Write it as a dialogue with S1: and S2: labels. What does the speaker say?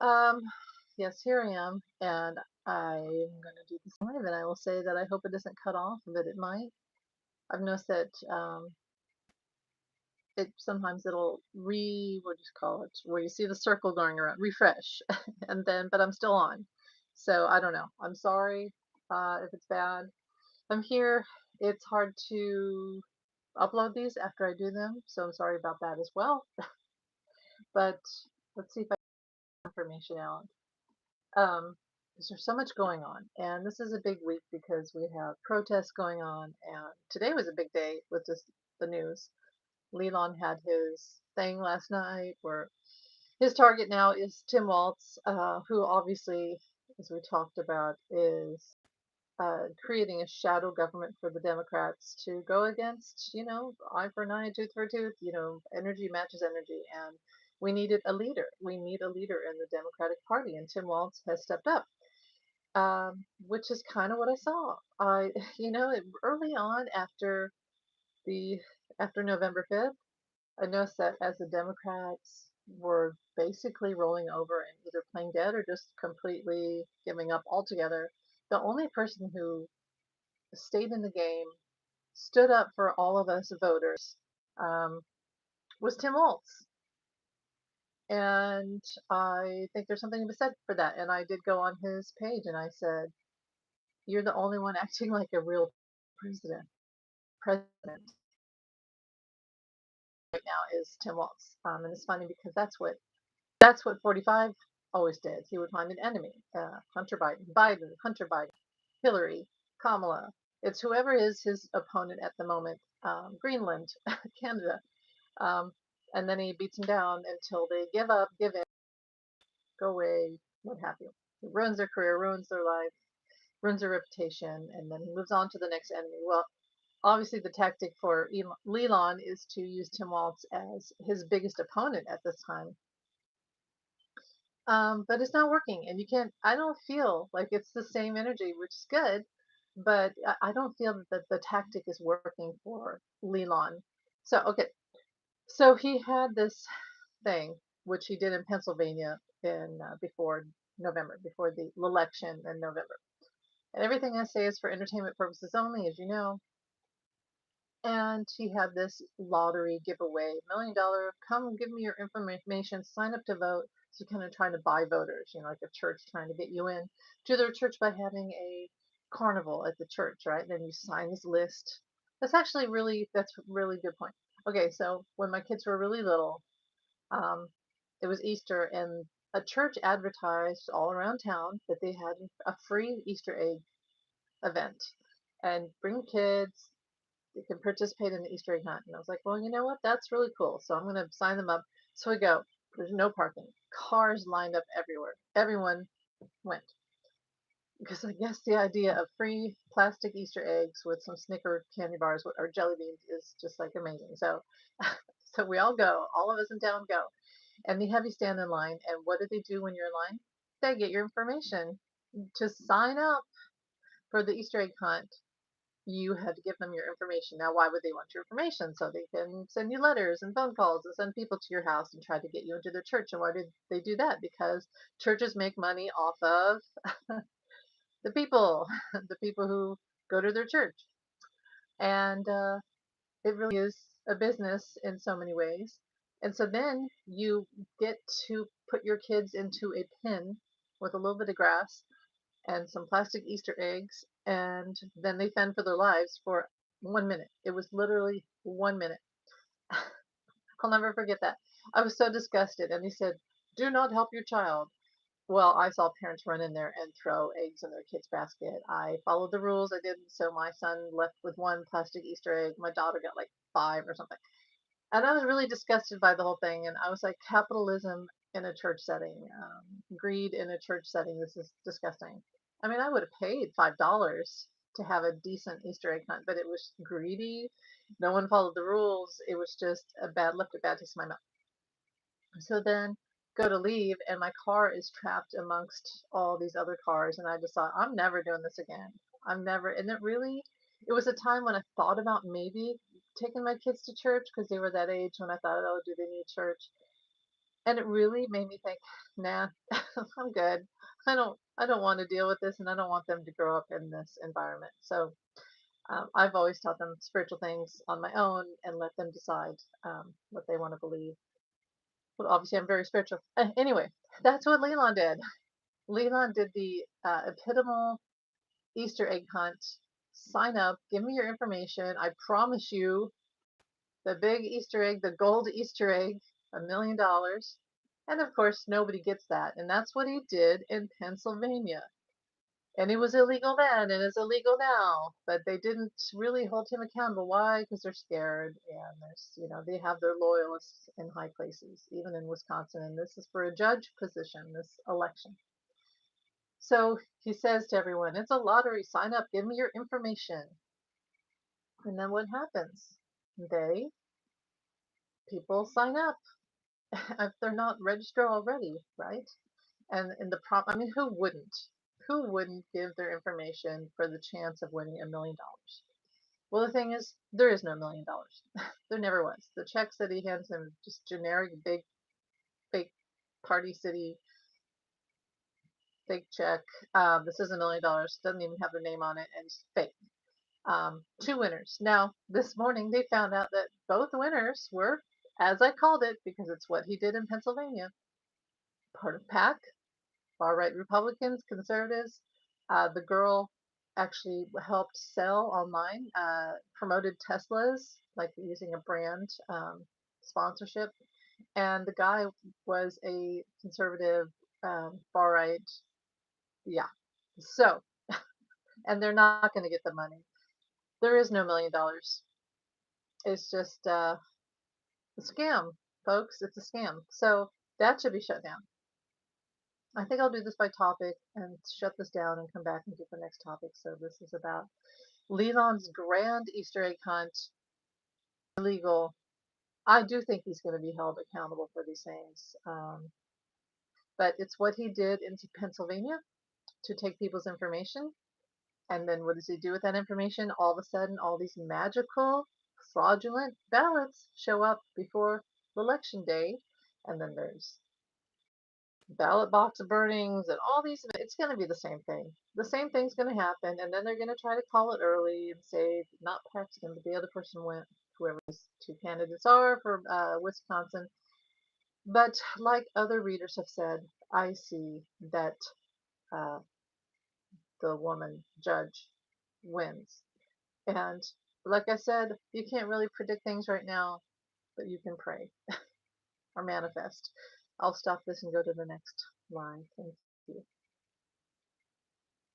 S1: Um, yes, here I am, and I'm going to do this live, and I will say that I hope it doesn't cut off, but it might. I've noticed that it sometimes it'll what do you call it, where you see the circle going around, refresh, and then, but I'm still on. So I don't know. I'm sorry if it's bad. I'm here. It's hard to upload these after I do them, so I'm sorry about that as well. But let's see if I get information out. Um, because there's so much going on, and this is a big week because we have protests going on, and today was a big day with the news. Leland had his thing last night where his target now is Tim Walz, who obviously, as we talked about, is creating a shadow government for the Democrats to go against, eye for an eye, tooth for a tooth, energy matches energy. And we needed a leader. We need a leader in the Democratic Party, and Tim Walz has stepped up, which is kind of what I saw. Early on the after November 5th, I noticed that as the Democrats were basically rolling over and either playing dead or just completely giving up altogether, the only person who stayed in the game, stood up for all of us voters, um, was Tim Walz. And I think there's something to be said for that. And I did go on his page and I said, "You're the only one acting like a real president. President right now is Tim Walz." And it's funny because that's what 45 always did. He would find an enemy. Hunter Biden, Hillary, Kamala. It's whoever is his opponent at the moment. Greenland, Canada. Um, and then he beats them down until they give up, give in, go away, what have you. He ruins their career, ruins their life, ruins their reputation, and then he moves on to the next enemy. Well, obviously the tactic for Leland is to use Tim Walz as his biggest opponent at this time. But it's not working, and you can't. I don't feel like it's the same energy, which is good, but I don't feel that the tactic is working for Leland. So okay, so he had this thing which he did in Pennsylvania in before November, before the election in November. And everything I say is for entertainment purposes only, as you know. And he had this lottery giveaway, $1 million. Come give me your information, sign up to vote. So kind of trying to buy voters, like a church trying to get you in to their church by having a carnival at the church, right? And then you sign this list. That's a really good point. Okay, so when my kids were really little, um, it was Easter, and a church advertised all around town that they had a free Easter egg event, and bring kids, you can participate in the Easter egg hunt. And I was like, well, you know what? That's really cool. So I'm going to sign them up. So we go. There's no parking. Cars lined up everywhere. Everyone went. Because I guess the idea of free plastic Easter eggs with some Snicker candy bars or jelly beans is just like amazing. So, so we all go. All of us in town go. And they have you stand in line. And what do they do when you're in line? They get your information. To sign up for the Easter egg hunt, you had to give them your information. Now, why would they want your information? So they can send you letters and phone calls and send people to your house and try to get you into their church. And why did they do that? Because churches make money off of the people, the people who go to their church. And it really is a business in so many ways. And so then you get to put your kids into a pen with a little bit of grass and some plastic Easter eggs, and then they fend for their lives for 1 minute. It was literally 1 minute. I'll never forget that. I was so disgusted, and he said, "Do not help your child." Well, I saw parents run in there and throw eggs in their kid's basket. I followed the rules. I didn't, so my son left with one plastic Easter egg. My daughter got like five or something. And I was really disgusted by the whole thing. And I was like, capitalism in a church setting, greed in a church setting. This is disgusting. I mean, I would have paid $5 to have a decent Easter egg hunt, but it was greedy. No one followed the rules. It was just left a bad taste in my mouth. So then go to leave, and my car is trapped amongst all these other cars. And I just thought, I'm never doing this again. I'm never. And it was a time when I thought about maybe taking my kids to church because they were that age when I thought, oh, do they need church? And it really made me think, nah, I'm good. I don't want to deal with this, and I don't want them to grow up in this environment. So I've always taught them spiritual things on my own and let them decide what they want to believe. Well, obviously, I'm very spiritual. Anyway, that's what Leland did. Leland did the epitomal Easter egg hunt. Sign up, give me your information. I promise you the big Easter egg, the gold Easter egg, $1 million. And of course, nobody gets that. And that's what he did in Pennsylvania. And it was illegal then and it's illegal now. But they didn't really hold him accountable. Why? Because they're scared and they have their loyalists in high places, even in Wisconsin. And this is for a judge position, this election. So he says to everyone, it's a lottery, sign up, give me your information. And then what happens? They, people sign up if they're not registered already, right? And in the I mean, who wouldn't? Who wouldn't give their information for the chance of winning $1 million? Well, the thing is, there is no $1 million. There never was. The checks that he hands him, just generic, big, fake Party City fake check. This is $1 million. Doesn't even have their name on it, and it's fake. Two winners. Now, this morning they found out that both winners were, as I called it, because it's what he did in Pennsylvania, part of PAC, far right Republicans, conservatives. The girl actually helped sell online, promoted Teslas, like using a brand sponsorship. And the guy was a conservative, far right. Yeah. So, and they're not going to get the money. There is no $1 million. It's just a scam, folks. It's a scam. So that should be shut down. I think I'll do this by topic and shut this down and come back and do the next topic. So this is about Leland's grand Easter egg hunt. Illegal. I do think he's going to be held accountable for these things. But it's what he did in Pennsylvania to take people's information. And then what does he do with that information? All of a sudden, all these magical, fraudulent ballots show up before election day. And then there's ballot box burnings and all these. It's going to be the same thing. The same thing's going to happen. And then they're going to try to call it early and say, not Paxton, but the other person went, whoever these two candidates are for Wisconsin. But like other readers have said, I see that uh, the woman judge wins. And like I said, you can't really predict things right now, but you can pray or manifest. I'll stop this and go to the next line. Thank you.